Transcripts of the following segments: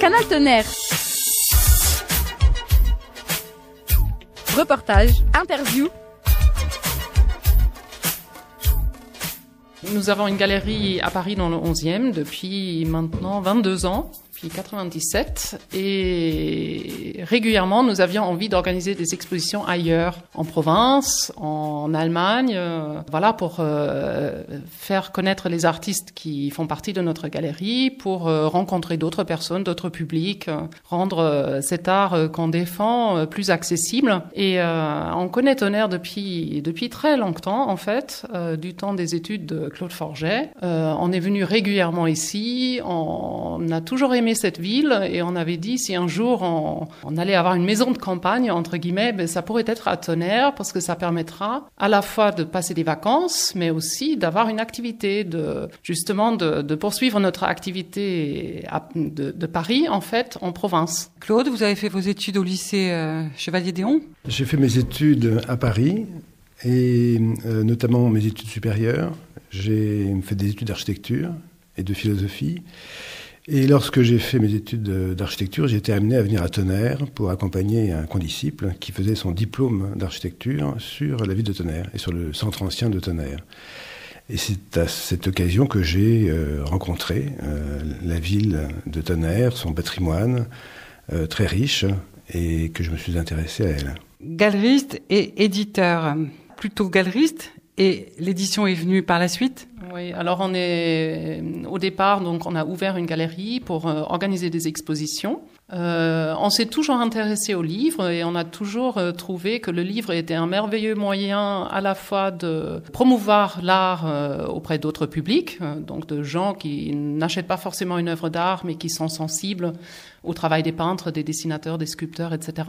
Canal Tonnerre. Reportage, interview. Nous avons une galerie à Paris dans le 11e depuis maintenant 22 ans, depuis 97. Et régulièrement, nous avions envie d'organiser des expositions ailleurs, en province, en Allemagne, voilà, pour faire connaître les artistes qui font partie de notre galerie, pour rencontrer d'autres personnes, d'autres publics, rendre cet art qu'on défend plus accessible. Et on connaît Tonnerre depuis très longtemps, en fait, du temps des études de Claude Forget. On est venu régulièrement ici, on a toujours aimé cette ville et on avait dit si un jour on allait avoir une maison de campagne, entre guillemets, ben, ça pourrait être à Tonnerre parce que ça permettra à la fois de passer des vacances mais aussi d'avoir une activité, de poursuivre notre activité de Paris en fait en province. Claude, vous avez fait vos études au lycée Chevalier-Déon ? J'ai fait mes études à Paris et notamment mes études supérieures. J'ai fait des études d'architecture et de philosophie. Et lorsque j'ai fait mes études d'architecture, j'ai été amené à venir à Tonnerre pour accompagner un condisciple qui faisait son diplôme d'architecture sur la ville de Tonnerre et sur le centre ancien de Tonnerre. Et c'est à cette occasion que j'ai rencontré la ville de Tonnerre, son patrimoine très riche, et que je me suis intéressé à elle. Galeriste et éditeur. Plutôt galeriste. Et l'édition est venue par la suite ? Oui, alors au départ, donc on a ouvert une galerie pour organiser des expositions. On s'est toujours intéressé au livre et on a toujours trouvé que le livre était un merveilleux moyen à la fois de promouvoir l'art auprès d'autres publics, donc de gens qui n'achètent pas forcément une œuvre d'art mais qui sont sensibles au travail des peintres, des dessinateurs, des sculpteurs, etc.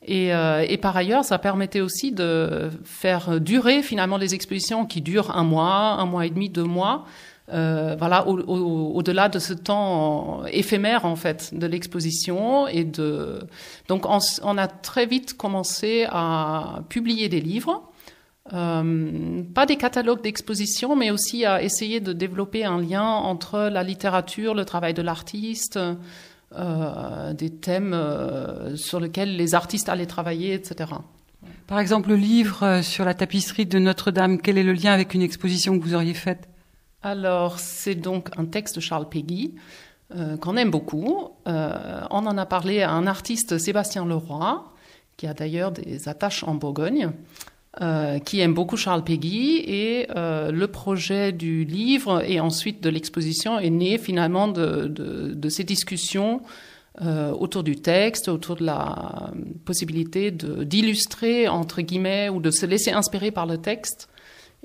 Et par ailleurs, ça permettait aussi de faire durer finalement les expositions qui durent un mois et demi, 2 mois, voilà, au-delà de ce temps éphémère en fait de l'exposition. Donc on a très vite commencé à publier des livres. Pas des catalogues d'exposition, mais aussi à essayer de développer un lien entre la littérature, le travail de l'artiste, des thèmes sur lesquels les artistes allaient travailler, etc. Par exemple, le livre sur la tapisserie de Notre-Dame, quel est le lien avec une exposition que vous auriez faite ? Alors, c'est donc un texte de Charles Péguy, qu'on aime beaucoup. On en a parlé à un artiste, Sébastien Leroy, qui a d'ailleurs des attaches en Bourgogne, qui aime beaucoup Charles Péguy, et le projet du livre et ensuite de l'exposition est né finalement de ces discussions autour du texte, autour de la possibilité d'illustrer entre guillemets ou de se laisser inspirer par le texte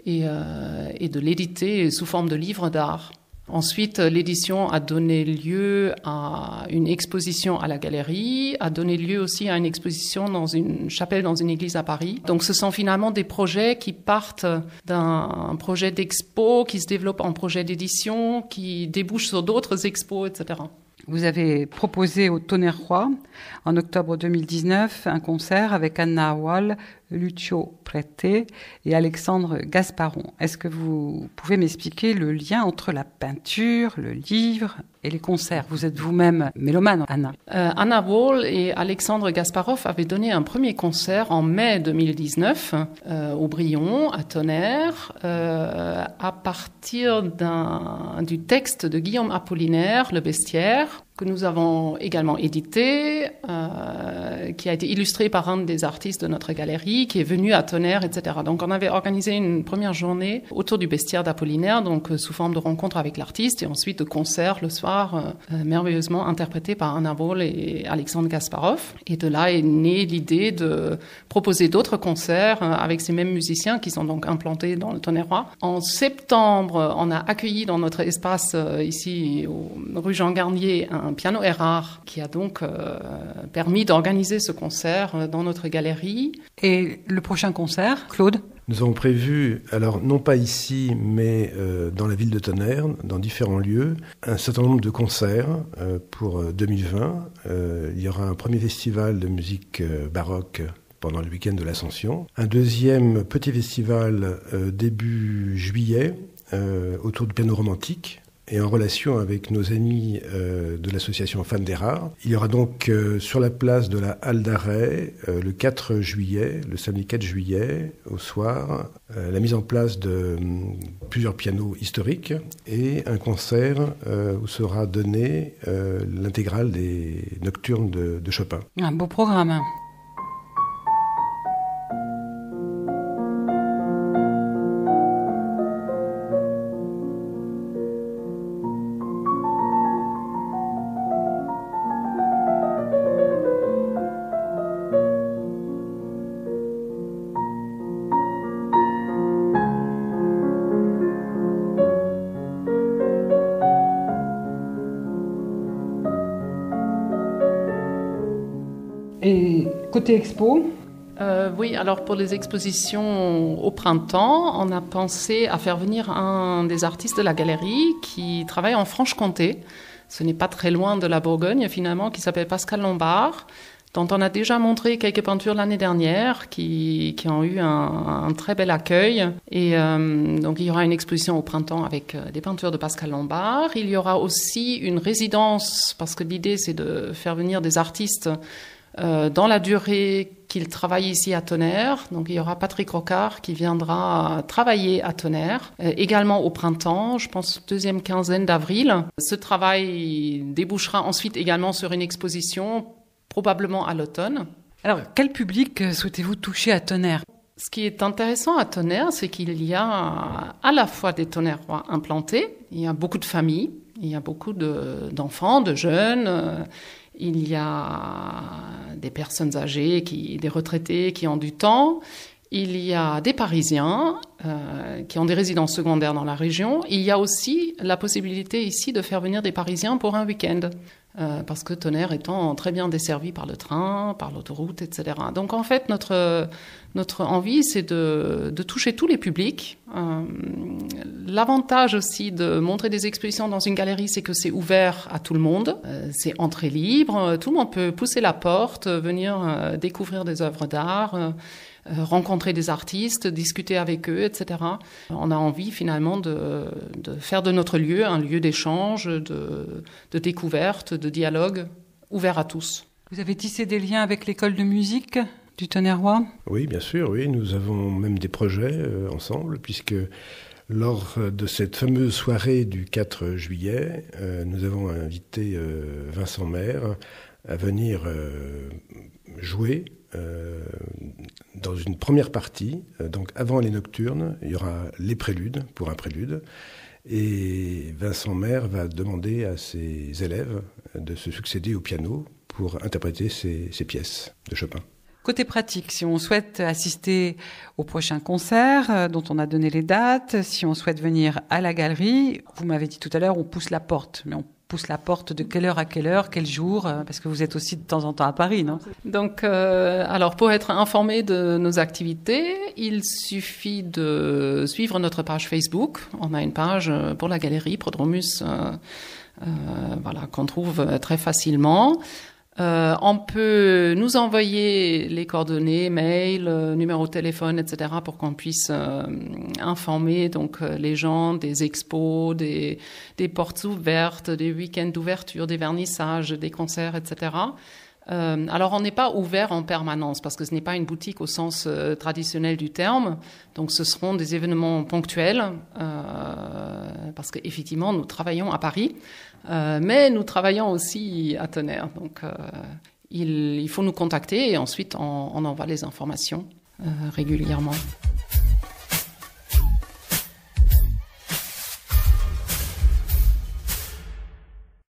et de l'éditer sous forme de livre d'art. Ensuite, l'édition a donné lieu à une exposition à la galerie, a donné lieu aussi à une exposition dans une chapelle, dans une église à Paris. Donc ce sont finalement des projets qui partent d'un projet d'expo, qui se développe en projet d'édition, qui débouchent sur d'autres expos, etc. Vous avez proposé au Tonnerrois, en octobre 2019, un concert avec Anna Wall, Lucio Prete et Alexandre Gasparon. Est-ce que vous pouvez m'expliquer le lien entre la peinture, le livre et les concerts ? Vous êtes vous-même mélomane, Anna. Anna Wall et Alexandre Gasparov avaient donné un premier concert en mai 2019 au Brion, à Tonnerre, à partir du texte de Guillaume Apollinaire, Le Bestiaire, que nous avons également édité, qui a été illustré par un des artistes de notre galerie, qui est venu à Tonnerre, etc. Donc on avait organisé une première journée autour du Bestiaire d'Apollinaire, donc sous forme de rencontre avec l'artiste, et ensuite de concert le soir, merveilleusement interprété par Anna Wall et Alexandre Gasparov. Et de là est née l'idée de proposer d'autres concerts avec ces mêmes musiciens qui sont donc implantés dans le Tonnerrois. En septembre, on a accueilli dans notre espace ici, rue Jean Garnier, un piano Erard qui a donc permis d'organiser ce concert dans notre galerie. Et le prochain concert, Claude ? Nous avons prévu, alors non pas ici, mais dans la ville de Tonnerre, dans différents lieux, un certain nombre de concerts pour 2020. Il y aura un premier festival de musique baroque pendant le week-end de l'Ascension. Un deuxième petit festival début juillet autour du piano romantique. et en relation avec nos amis de l'association Fans des Rares. Il y aura donc sur la place de la Halle d'Arrêt le 4 juillet, le samedi 4 juillet, au soir, la mise en place de plusieurs pianos historiques et un concert où sera donné l'intégrale des nocturnes de Chopin. Un beau programme. Et côté expo? Oui, alors pour les expositions au printemps, on a pensé à faire venir un des artistes de la galerie qui travaille en Franche-Comté. Ce n'est pas très loin de la Bourgogne finalement, qui s'appelle Pascal Lombard, dont on a déjà montré quelques peintures l'année dernière, qui ont eu un très bel accueil. Et donc il y aura une exposition au printemps avec des peintures de Pascal Lombard. Il y aura aussi une résidence, parce que l'idée c'est de faire venir des artistes dans la durée qu'il travaille ici à Tonnerre. Donc il y aura Patrick Rocard qui viendra travailler à Tonnerre, également au printemps, je pense deuxième quinzaine d'avril. Ce travail débouchera ensuite également sur une exposition, probablement à l'automne. Alors, quel public souhaitez-vous toucher à Tonnerre? Ce qui est intéressant à Tonnerre, c'est qu'il y a à la fois des Tonnerrois implantés, il y a beaucoup de familles, il y a beaucoup d'enfants, de jeunes. Il y a des personnes âgées, des retraités qui ont du temps. Il y a des Parisiens qui ont des résidences secondaires dans la région. Il y a aussi la possibilité ici de faire venir des Parisiens pour un week-end. Parce que Tonnerre étant très bien desservi par le train, par l'autoroute, etc. Donc en fait, notre envie, c'est de toucher tous les publics. L'avantage aussi de montrer des expositions dans une galerie, c'est que c'est ouvert à tout le monde. C'est entrée libre, tout le monde peut pousser la porte, venir découvrir des œuvres d'art, rencontrer des artistes, discuter avec eux, etc. On a envie finalement de faire de notre lieu un lieu d'échange, de découverte, de dialogue, ouvert à tous. Vous avez tissé des liens avec l'école de musique du Tonnerrois? Oui, bien sûr, oui. Nous avons même des projets ensemble, puisque lors de cette fameuse soirée du 4 juillet, nous avons invité Vincent Maire à venir jouer dans une première partie. Donc avant les nocturnes, il y aura les préludes, pour un prélude. Et Vincent Maire va demander à ses élèves de se succéder au piano pour interpréter ces pièces de Chopin. Côté pratique, si on souhaite assister au prochain concert dont on a donné les dates, si on souhaite venir à la galerie, vous m'avez dit tout à l'heure, on pousse la porte, mais on pousse la porte de quelle heure à quelle heure, quel jour, parce que vous êtes aussi de temps en temps à Paris, non? Donc, alors pour être informé de nos activités, il suffit de suivre notre page Facebook. On a une page pour la galerie Prodromus, voilà, qu'on trouve très facilement. On peut nous envoyer les coordonnées, mail, numéro de téléphone, etc. pour qu'on puisse informer donc les gens des expos, des portes ouvertes, des week-ends d'ouverture, des vernissages, des concerts, etc. Alors on n'est pas ouvert en permanence parce que ce n'est pas une boutique au sens traditionnel du terme. Donc ce seront des événements ponctuels parce qu'effectivement nous travaillons à Paris. Mais nous travaillons aussi à Tonnerre, donc il faut nous contacter et ensuite on envoie les informations régulièrement.